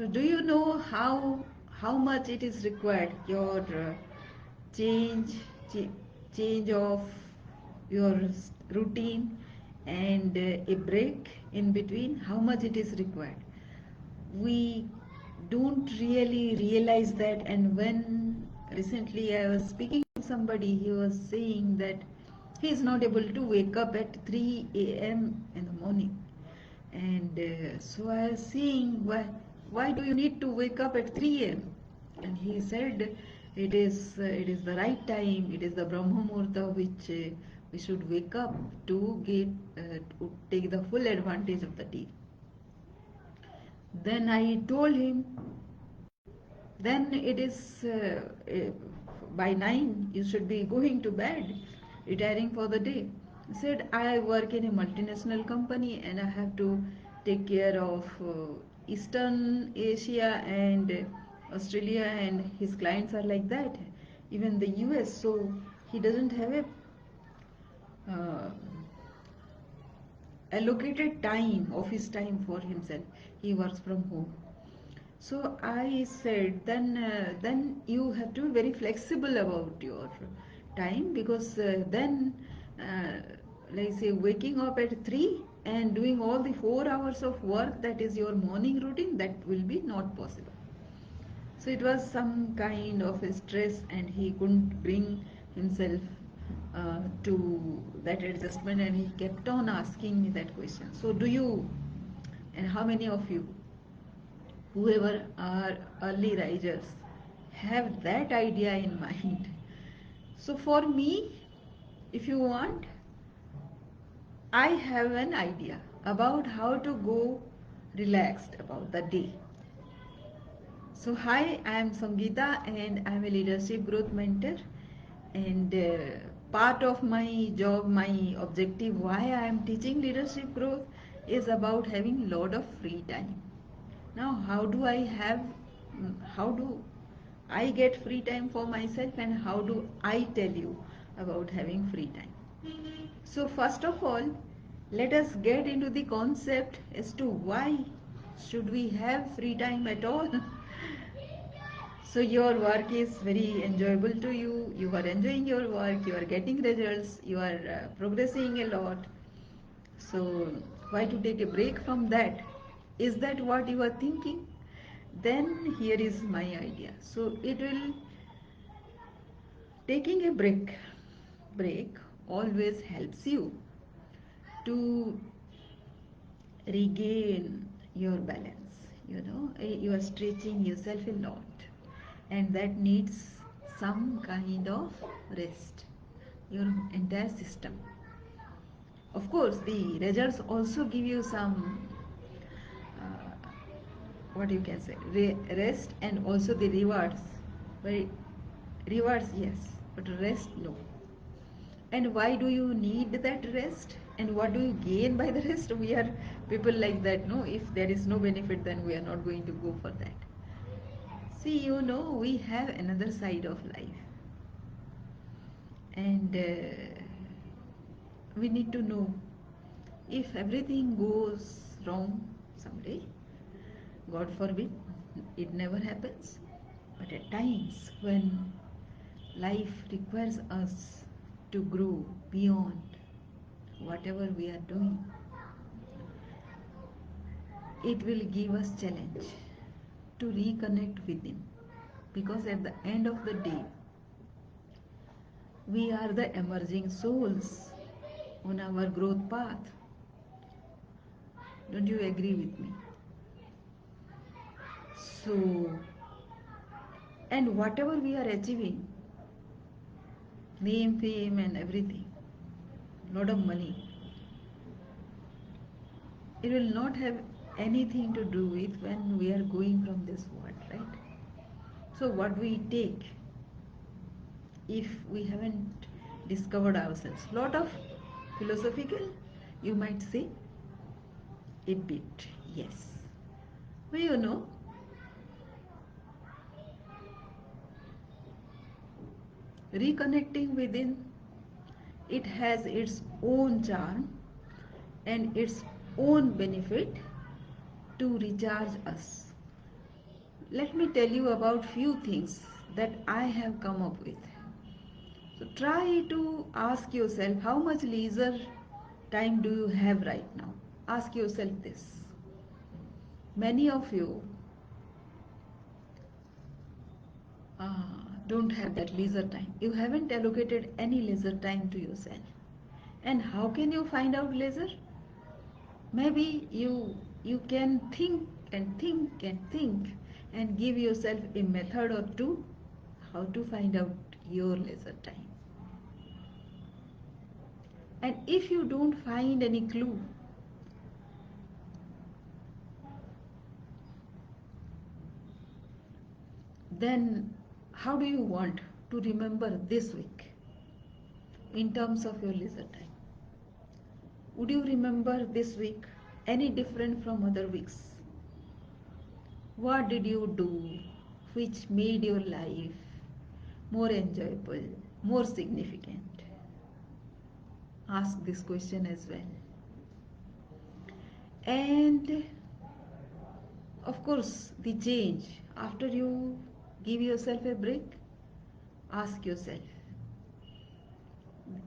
So do you know how much it is required, your change ch- change of your routine and a break in between, how much it is required? We don't really realize that. And when recently I was speaking to somebody, he was saying that he is not able to wake up at 3 a.m. in the morning. And so I was saying, why do you need to wake up at 3 a.m.? And he said, it is the right time. It is the Brahma Muhurta which we should wake up to get to take the full advantage of the day. Then I told him, then it is by 9 you should be going to bed, retiring for the day. He said, I work in a multinational company and I have to take care of Eastern Asia and Australia, and his clients are like that, even the US. So he doesn't have a uh, allocated time, office time for himself. He works from home. So I said, then you have to be very flexible about your time, because then, uh, like say, waking up at 3 and doing all the 4 hours of work, that is your morning routine, that will be not possible. So it was some kind of a stress, and he couldn't bring himself to that adjustment, and he kept on asking me that question. So do you, and how many of you, whoever are early risers, have that idea in mind? So for me, if you want, I have an idea about how to go relaxed about the day. So hi, I am Sangeeta and I am a leadership growth mentor, and part of my job, my objective why I am teaching leadership growth is about having lot of free time. Now, how do I get free time for myself, and how do I tell you about having free time? So, first of all, let us get into the concept as to why should we have free time at all. So your work is very enjoyable to you, you are enjoying your work, you are getting results, you are progressing a lot. So why to take a break from that? Is that what you are thinking? Then here is my idea. So it will, taking a break always helps you to regain your balance. You are stretching yourself a lot, and that needs some kind of rest, your entire system. Of course, the results also give you some, uh, what you can say, rest, and also the rewards. But rewards, yes, but rest, no. And why do you need that rest, and what do you gain by the rest? We are people like that, no? If there is no benefit, then we are not going to go for that. See, we have another side of life, and we need to know, if everything goes wrong someday, God forbid, it never happens, but at times when life requires us to grow beyond whatever we are doing, it will give us challenge to reconnect within, because at the end of the day, we are the emerging souls on our growth path. Don't you agree with me? So, and whatever we are achieving, name, fame, and everything, lot of money, it will not have anything to do with when we are going from this world, right? So what we take, if we haven't discovered ourselves, lot of philosophical, you might say, a bit, yes. But reconnecting within, it has its own charm and its own benefit to recharge us. let me tell you about few things that I have come up with. So try to ask yourself, how much leisure time do you have right now? Ask yourself this. Many of you don't have that leisure time. You haven't allocated any leisure time to yourself. And how can you find out leisure? Maybe you can think and think and think and give yourself a method or two how to find out your leisure time. And if you don't find any clue, then how do you want to remember this week in terms of your leisure time? Would you remember this week any different from other weeks? What did you do which made your life more enjoyable, more significant? Ask this question as well. And of course, the change after you give yourself a break, ask yourself,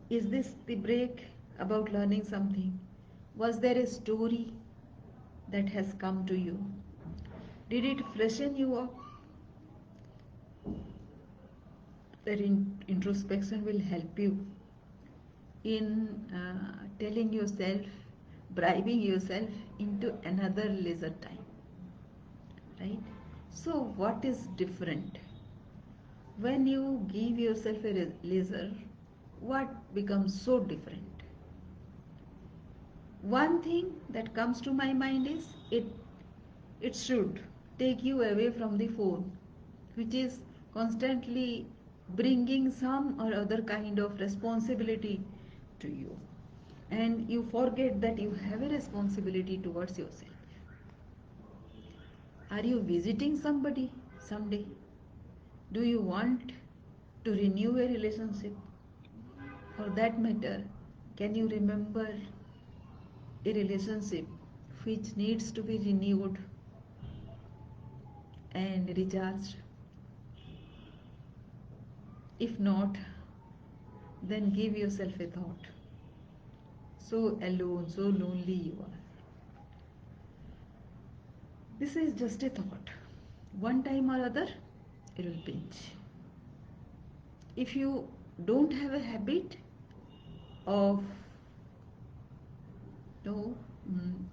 is this the break about learning something? Was there a story that has come to you? Did it freshen you up? That introspection will help you in telling yourself, bribing yourself into another leisure time. Right? So what is different? When you give yourself a leisure, what becomes so different? One thing that comes to my mind is it should take you away from the phone, which is constantly bringing some or other kind of responsibility to you, and you forget that you have a responsibility towards yourself. Are you visiting somebody someday? Do you want to renew a relationship? For that matter, can you remember a relationship which needs to be renewed and recharged? If not, then give yourself a thought. So alone, so lonely you are. This is just a thought. One time or other, it will pinch. If you don't have a habit of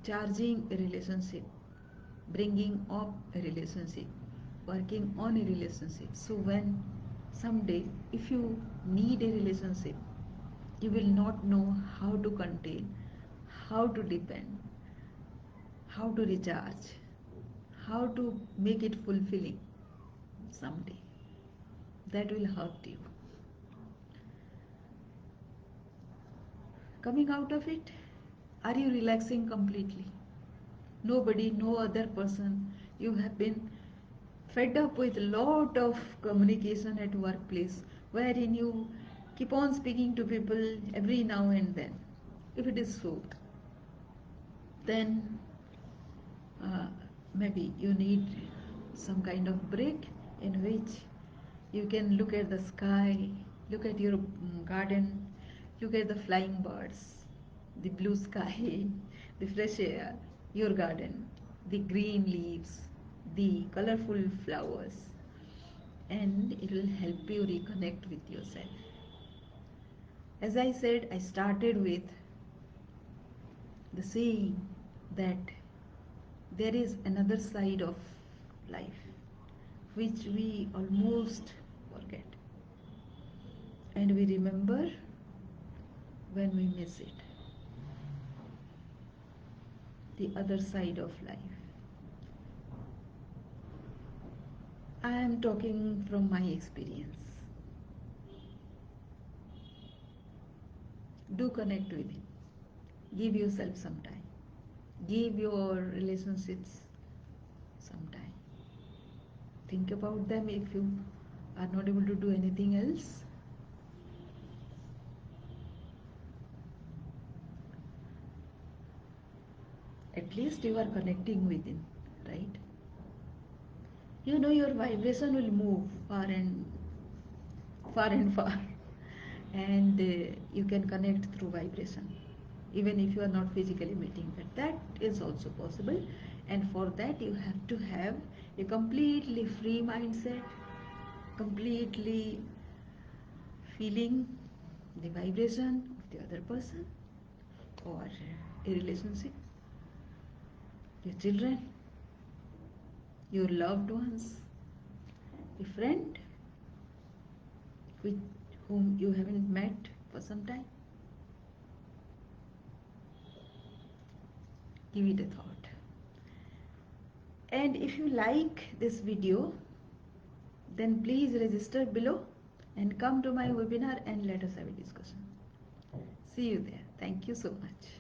charging a relationship, bringing up a relationship, working on a relationship, so when someday if you need a relationship, you will not know how to contain, how to depend, how to recharge, how to make it fulfilling someday. That will hurt you. Coming out of it, are you relaxing completely? Nobody, no other person. You have been fed up with a lot of communication at workplace, wherein you keep on speaking to people every now and then. If it is so, then maybe you need some kind of break in which you can look at the sky, look at your garden, look at the flying birds, the blue sky, the fresh air, your garden, the green leaves, the colorful flowers, and it will help you reconnect with yourself. As I said, I started with the saying that there is another side of life which we almost forget, and we remember when we miss it. The other side of life. I am talking from my experience. Do connect with him. Give yourself some time. Give your relationships some time. Think about them if you are not able to do anything else. At least you are connecting with him, right? you know, your vibration will move far and far, and you can connect through vibration even if you are not physically meeting, but that is also possible. And for that you have to have a completely free mindset, completely feeling the vibration of the other person, or a relationship, your children, your loved ones, a friend with whom you haven't met for some time. Give it a thought. And if you like this video, then please register below and come to my webinar and let us have a discussion. See you there. Thank you so much.